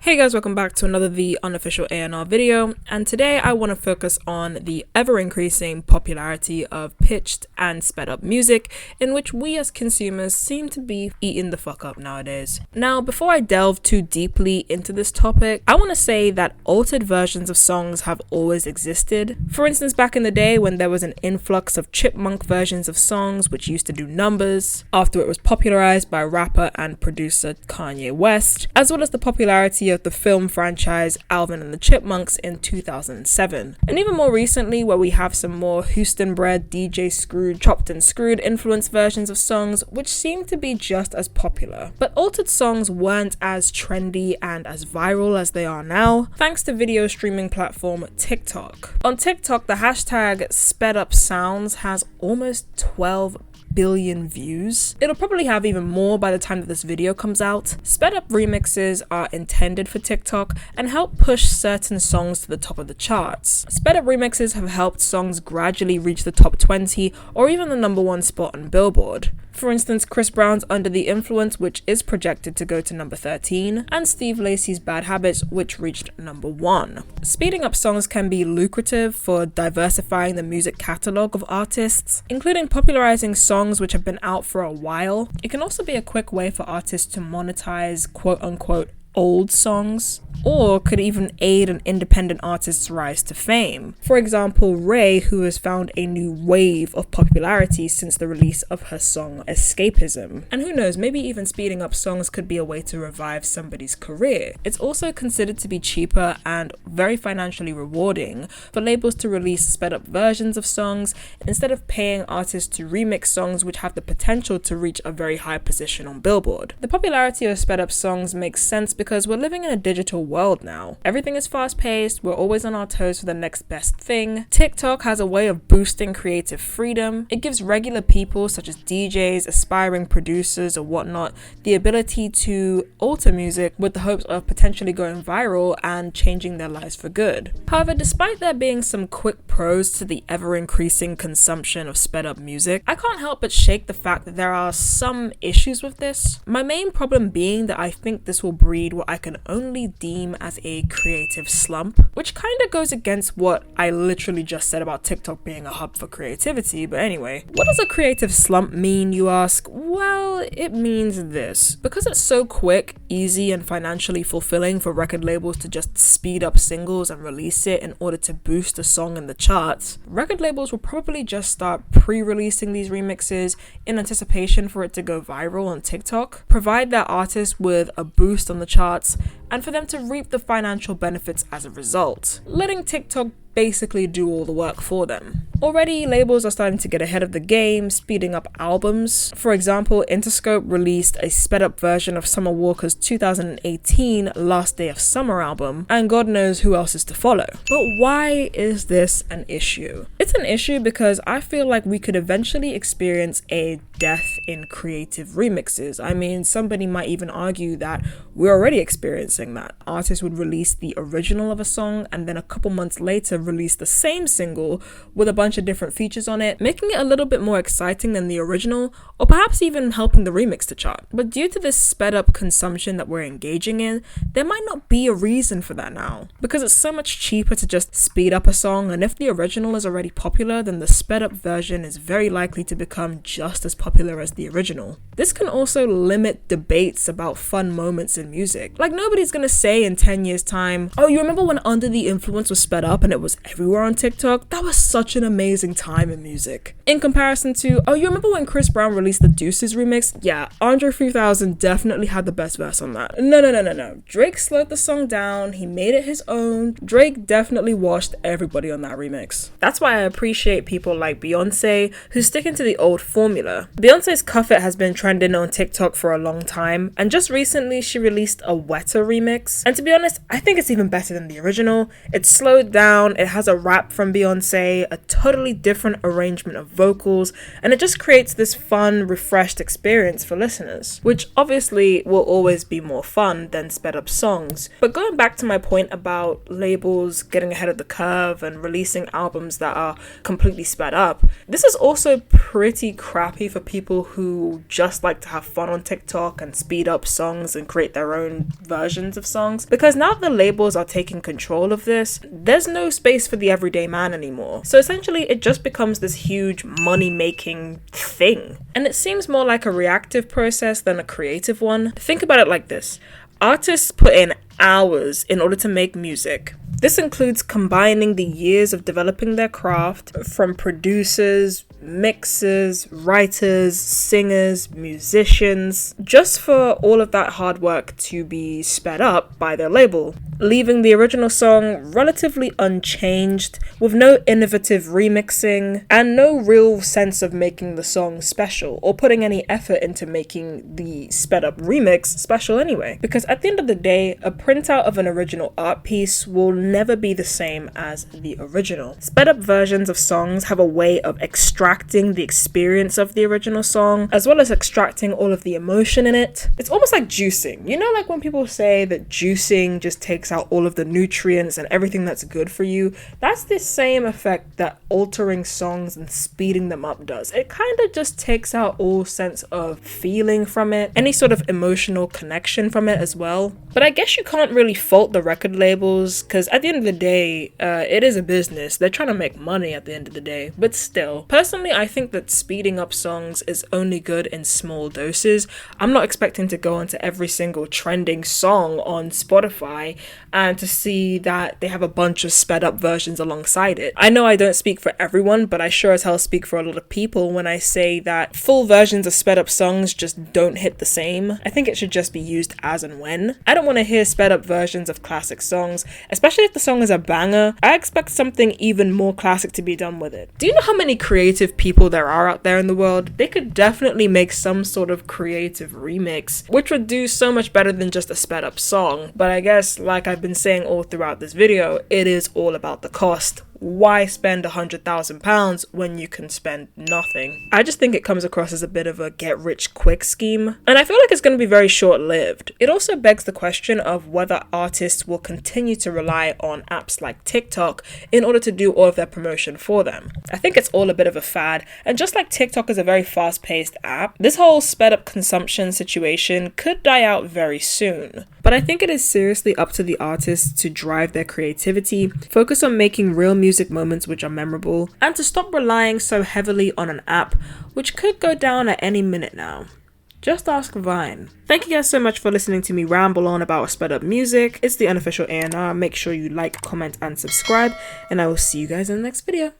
Hey guys, welcome back to another The Unofficial A&R video, and today I want to focus on the ever-increasing popularity of pitched and sped up music, in which we as consumers seem to be eating the fuck up nowadays. Now, before I delve too deeply into this topic, I want to say that altered versions of songs have always existed. For instance, back in the day when there was an influx of chipmunk versions of songs which used to do numbers, after it was popularized by rapper and producer Kanye West, as well as the popularity of the film franchise Alvin and the Chipmunks in 2007. And even more recently, where we have some more Houston-bred DJ Screwed, Chopped and Screwed influenced versions of songs which seem to be just as popular. But altered songs weren't as trendy and as viral as they are now, thanks to video streaming platform TikTok. On TikTok, the hashtag #SpedUpSounds has almost 12 billion views. It'll probably have even more by the time that this video comes out. Sped up remixes are intended for TikTok and help push certain songs to the top of the charts. Sped up remixes have helped songs gradually reach the top 20 or even the #1 spot on Billboard. For instance, Chris Brown's Under the Influence, which is projected to go to number 13, and Steve Lacy's Bad Habits, which reached number 1. Speeding up songs can be lucrative for diversifying the music catalogue of artists, including popularizing songs which have been out for a while. It can also be a quick way for artists to monetize quote-unquote old songs, or could even aid an independent artist's rise to fame. For example, Ray, who has found a new wave of popularity since the release of her song Escapism. And who knows, maybe even speeding up songs could be a way to revive somebody's career. It's also considered to be cheaper and very financially rewarding for labels to release sped up versions of songs instead of paying artists to remix songs which have the potential to reach a very high position on Billboard. The popularity of sped up songs makes sense because we're living in a digital world now. Everything is fast-paced, we're always on our toes for the next best thing. TikTok has a way of boosting creative freedom. It gives regular people such as DJs, aspiring producers or whatnot the ability to alter music with the hopes of potentially going viral and changing their lives for good. However, despite there being some quick pros to the ever-increasing consumption of sped-up music, I can't help but shake the fact that there are some issues with this. My main problem being that I think this will breed what I can only deem as a creative slump, which kind of goes against what I literally just said about TikTok being a hub for creativity. But anyway, what does a creative slump mean, you ask? Well, it means this. Because it's so quick, easy, and financially fulfilling for record labels to just speed up singles and release it in order to boost a song in the charts, record labels will probably just start pre-releasing these remixes in anticipation for it to go viral on TikTok, provide their artists with a boost on the charts, and for them to reap the financial benefits as a result, letting TikTok basically do all the work for them. Already, labels are starting to get ahead of the game, speeding up albums. For example, Interscope released a sped up version of Summer Walker's 2018 Last Day of Summer album, and God knows who else is to follow. But why is this an issue? It's an issue because I feel like we could eventually experience a death in creative remixes. I mean, somebody might even argue that we're already experiencing that. Artists would release the original of a song and then a couple months later release the same single with a bunch of different features on it, making it a little bit more exciting than the original, or perhaps even helping the remix to chart. But due to this sped up consumption that we're engaging in, there might not be a reason for that now, because it's so much cheaper to just speed up a song, and if the original is already popular, then the sped up version is very likely to become just as popular as the original. This can also limit debates about fun moments in music. Like, nobody's gonna say in 10 years time, oh, you remember when Under the Influence was sped up and it was everywhere on TikTok? That was such an amazing time in music. In comparison to, oh, you remember when Chris Brown released the Deuces remix? Yeah, Andre 3000 definitely had the best verse on that. No. Drake slowed the song down, he made it his own. Drake definitely washed everybody on that remix. That's why I appreciate people like Beyonce, who's sticking to the old formula. Beyonce's Cuff It has been trending on TikTok for a long time, and just recently she released a wetter remix. And to be honest, I think it's even better than the original. It's slowed down, it has a rap from Beyonce, a totally different arrangement of vocals, and it just creates this fun, refreshed experience for listeners, which obviously will always be more fun than sped up songs. But going back to my point about labels getting ahead of the curve and releasing albums that are completely sped up, this is also pretty crappy for people who just like to have fun on TikTok and speed up songs and create their own versions versions of songs, because now the labels are taking control of this, there's no space for the everyday man anymore. So essentially it just becomes this huge money-making thing. And it seems more like a reactive process than a creative one. Think about it like this. Artists put in hours in order to make music. This includes combining the years of developing their craft from producers, mixers, writers, singers, musicians, just for all of that hard work to be sped up by their label, leaving the original song relatively unchanged, with no innovative remixing and no real sense of making the song special or putting any effort into making the sped up remix special anyway. Because at the end of the day, a printout of an original art piece will never be the same as the original. Sped up versions of songs have a way of extracting the experience of the original song, as well as extracting all of the emotion in it. It's almost like juicing. You know, like when people say that juicing just takes out all of the nutrients and everything that's good for you? That's the same effect that altering songs and speeding them up does. It kind of just takes out all sense of feeling from it, any sort of emotional connection from it as well. But I guess you can't really fault the record labels, because at the end of the day, it is a business. They're trying to make money at the end of the day. But still, personally, I think that speeding up songs is only good in small doses. I'm not expecting to go into every single trending song on Spotify and to see that they have a bunch of sped up versions alongside it. I know I don't speak for everyone, but I sure as hell speak for a lot of people when I say that full versions of sped up songs just don't hit the same. I think it should just be used as and when. I don't want to hear sped up versions of classic songs, especially if the song is a banger. I expect something even more classic to be done with it. Do you know how many creative people there are out there in the world? They could definitely make some sort of creative remix, which would do so much better than just a sped up song. But I guess, like I've been saying all throughout this video, it is all about the cost. Why spend £100,000 when you can spend nothing? I just think it comes across as a bit of a get-rich-quick scheme, and I feel like it's going to be very short-lived. It also begs the question of whether artists will continue to rely on apps like TikTok in order to do all of their promotion for them. I think it's all a bit of a fad, and just like TikTok is a very fast-paced app, this whole sped-up consumption situation could die out very soon. But I think it is seriously up to the artists to drive their creativity, focus on making real music moments which are memorable, and to stop relying so heavily on an app which could go down at any minute now. Just ask Vine. Thank you guys so much for listening to me ramble on about sped up music. It's the unofficial A&R. Make sure you like, comment, and subscribe, and I will see you guys in the next video.